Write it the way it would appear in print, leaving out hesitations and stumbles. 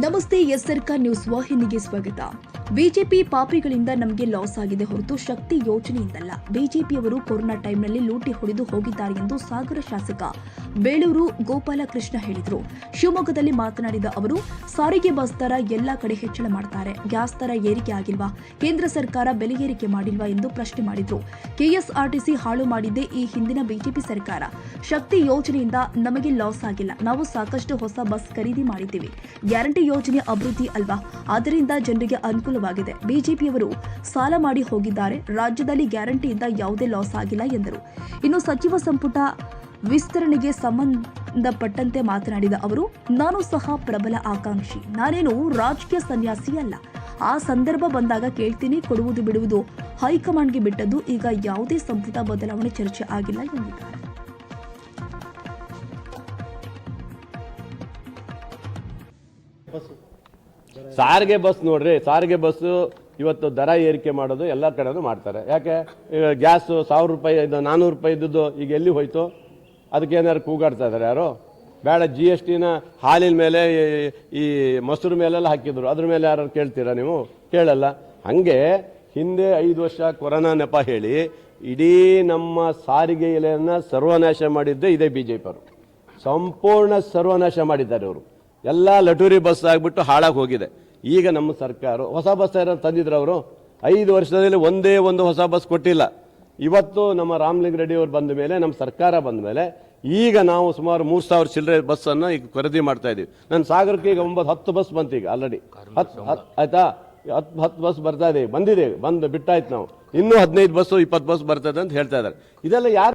ನಮಸ್ತೆ, ಎಸ್ ಸರ್ಕಾರ ನ್ಯೂಸ್ ವಾಹಿನಿಗೆ ಸ್ವಾಗತ. ಬಿಜೆಪಿ ಪಾಪಿಗಳಿಂದ ನಮಗೆ ಲಾಸ್ ಆಗಿದೆ ಹೊರತು ಶಕ್ತಿ ಯೋಜನೆಯಿಂದಲ್ಲ. ಬಿಜೆಪಿಯವರು ಕೊರೋನಾ ಟೈಮ್ನಲ್ಲಿ ಲೂಟಿ ಹೊಡೆದು ಹೋಗಿದ್ದಾರೆ ಎಂದು ಸಾಗರ ಶಾಸಕ ಬೇಳೂರು ಗೋಪಾಲಕೃಷ್ಣ ಹೇಳಿದರು. ಶಿವಮೊಗ್ಗದಲ್ಲಿ ಮಾತನಾಡಿದ ಅವರು, ಸಾರಿಗೆ ಬಸ್ ದರ ಎಲ್ಲಾ ಕಡೆ ಹೆಚ್ಚಳ ಮಾಡ್ತಾರೆ, ಗ್ಯಾಸ್ ದರ ಏರಿಕೆ ಆಗಿಲ್ವಾ, ಕೇಂದ್ರ ಸರ್ಕಾರ ಬೆಲೆ ಏರಿಕೆ ಮಾಡಿಲ್ವಾ ಎಂದು ಪ್ರಶ್ನೆ ಮಾಡಿದರು. ಕೆಎಸ್ಆರ್ಟಿಸಿ ಹಾಳು ಮಾಡಿದ್ದೇ ಈ ಹಿಂದಿನ ಬಿಜೆಪಿ ಸರ್ಕಾರ. ಶಕ್ತಿ ಯೋಜನೆಯಿಂದ ನಮಗೆ ಲಾಸ್ ಆಗಿಲ್ಲ, ನಾವು ಸಾಕಷ್ಟು ಹೊಸ ಬಸ್ ಖರೀದಿ ಮಾಡಿದ್ದೀವಿ. ಗ್ಯಾರಂಟಿ ಯೋಜನೆ ಅಭಿವೃದ್ಧಿ ಅಲ್ವಾ, ಆದ್ದರಿಂದ ಜನರಿಗೆ ಅನುಕೂಲವಾಗಿದೆ. ಬಿಜೆಪಿಯವರು ಸಾಲ ಮಾಡಿ ಹೋಗಿದ್ದಾರೆ, ರಾಜ್ಯದಲ್ಲಿ ಗ್ಯಾರಂಟಿಯಿಂದ ಯಾವುದೇ ಲಾಸ್ ಆಗಿಲ್ಲ ಎಂದರು. ಇನ್ನು ಸಚಿವ ಸಂಪುಟ ವಿಸ್ತರಣೆಗೆ ಸಂಬಂಧಪಟ್ಟಂತೆ ಮಾತನಾಡಿದ ಅವರು, ನಾನು ಸಹ ಪ್ರಬಲ ಆಕಾಂಕ್ಷಿ, ನಾನೇನು ರಾಜಕೀಯ ಸನ್ಯಾಸಿ ಅಲ್ಲ. ಆ ಸಂದರ್ಭ ಬಂದಾಗ ಕೇಳ್ತೀನಿ, ಕೊಡುವುದು ಬಿಡುವುದು ಹೈಕಮಾಂಡ್ಗೆ ಬಿಟ್ಟದ್ದು. ಈಗ ಯಾವುದೇ ಸಂಪುಟ ಬದಲಾವಣೆ ಚರ್ಚೆ ಆಗಿಲ್ಲ ಎಂದಿದ್ದಾರೆ. ಸಾರಿಗೆ ಬಸ್ ನೋಡ್ರಿ, ಸಾರಿಗೆ ಬಸ್ ಇವತ್ತು ದರ ಏರಿಕೆ ಮಾಡೋದು ಎಲ್ಲ ಕಡೆನೂ ಮಾಡ್ತಾರೆ. ಯಾಕೆ ಗ್ಯಾಸ್ 1000 ರೂಪಾಯಿ 400 ರೂಪಾಯಿ ಇದ್ದದ್ದು ಈಗ ಎಲ್ಲಿ ಹೋಯ್ತು? ಅದಕ್ಕೆ ಏನಾದ್ರು ಕೂಗಾಡ್ತಾ ಇದ್ದಾರೆ ಯಾರು? ಬೇಡ, GSTನ ಹಾಲಿನ ಮೇಲೆ ಈ ಮೊಸರು ಮೇಲೆಲ್ಲ ಹಾಕಿದ್ರು, ಅದ್ರ ಮೇಲೆ ಯಾರು ಕೇಳ್ತೀರಾ ನೀವು? ಕೇಳಲ್ಲ. ಹಾಗೆ ಹಿಂದೆ 5 ವರ್ಷ ಕೊರೋನಾ ನೆಪ ಹೇಳಿ ಇಡೀ ನಮ್ಮ ಸಾರಿಗೆ ಎಲೆಯನ್ನು ಸರ್ವನಾಶ ಮಾಡಿದ್ದೇ ಇದೇ BJP ಅವರು. ಸಂಪೂರ್ಣ ಸರ್ವನಾಶ ಮಾಡಿದ್ದಾರೆ ಅವರು. ಎಲ್ಲ ಲಟೂರಿ ಬಸ್ ಆಗಿಬಿಟ್ಟು ಹಾಳಾಗಿ ಹೋಗಿದೆ. ಈಗ ನಮ್ಮ ಸರ್ಕಾರ ಹೊಸ ಬಸ್ ಯಾರು ತಂದಿದ್ರು? ಅವರು 5 ವರ್ಷದಲ್ಲಿ ಒಂದೇ ಒಂದು ಹೊಸ ಬಸ್ ಕೊಟ್ಟಿಲ್ಲ. ಇವತ್ತು ನಮ್ಮ ರಾಮಲಿಂಗ ರೆಡ್ಡಿ ಅವರು ಬಂದ ಮೇಲೆ, ನಮ್ಮ ಸರ್ಕಾರ ಬಂದ ಮೇಲೆ ಈಗ ನಾವು ಸುಮಾರು 3000 ಚಿಲ್ಲರೆ ಬಸ್ಸನ್ನು ಈಗ ಖರೀದಿ ಮಾಡ್ತಾ ಇದ್ದೀವಿ. ನನ್ನ ಸಾಗರಕ್ಕೆ ಈಗ 9-10 ಬಸ್ ಬಂತು ಈಗ ಆಲ್ರೆಡಿ. ಆಯ್ತಾ, 10 ಬಸ್ ಬರ್ತಾ ಇದೆ, ಬಂದು ಬಿಟ್ಟಾಯ್ತು. ನಾವು ಇನ್ನೂ 15 ಬಸ್ಸು 20 ಬಸ್ ಬರ್ತದೆ ಅಂತ ಹೇಳ್ತಾ ಇದ್ದಾರೆ. ಇದೆಲ್ಲ ಯಾರು